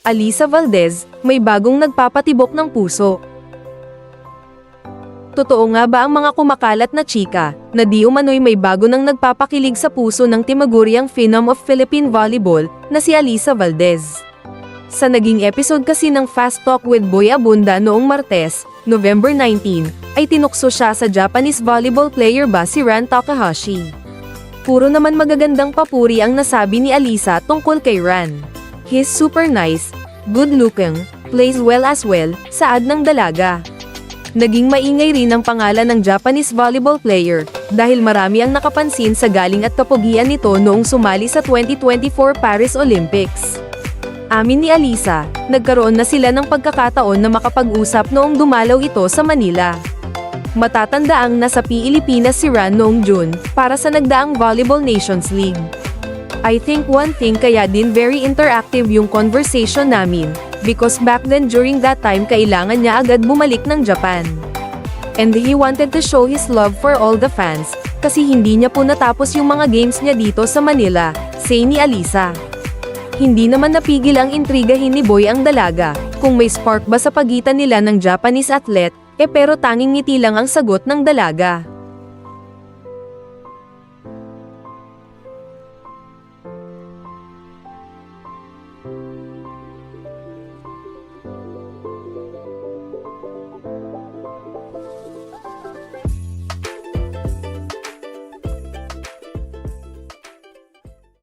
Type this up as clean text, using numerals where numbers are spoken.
Alyssa Valdez, may bagong nagpapatibok ng puso. Totoo nga ba ang mga kumakalat na chika, na di umano'y may bago nang nagpapakilig sa puso ng timaguriang phenom of Philippine volleyball, na si Alyssa Valdez? Sa naging episode kasi ng Fast Talk with Boy Abunda noong Martes, November 19, ay tinukso siya sa Japanese volleyball player ba si Ran Takahashi. Puro naman magagandang papuri ang nasabi ni Alyssa tungkol kay Ran. He's super nice, good looking, plays well as well, saad ng dalaga. Naging maingay rin ang pangalan ng Japanese volleyball player, dahil marami ang nakapansin sa galing at kapugian nito noong sumali sa 2024 Paris Olympics. Amin ni Alyssa, nagkaroon na sila ng pagkakataon na makapag-usap noong dumalaw ito sa Manila. Matatandaang nasa Pilipinas si Ran noong June, para sa nagdaang Volleyball Nations League. I think one thing kaya din very interactive yung conversation namin, because back then during that time kailangan niya agad bumalik ng Japan. And he wanted to show his love for all the fans, kasi hindi niya po natapos yung mga games niya dito sa Manila, say ni Alyssa. Hindi naman napigil ang intrigahin ni Boy ang dalaga, kung may spark ba sa pagitan nila ng Japanese athlete, pero tanging ngiti lang ang sagot ng dalaga.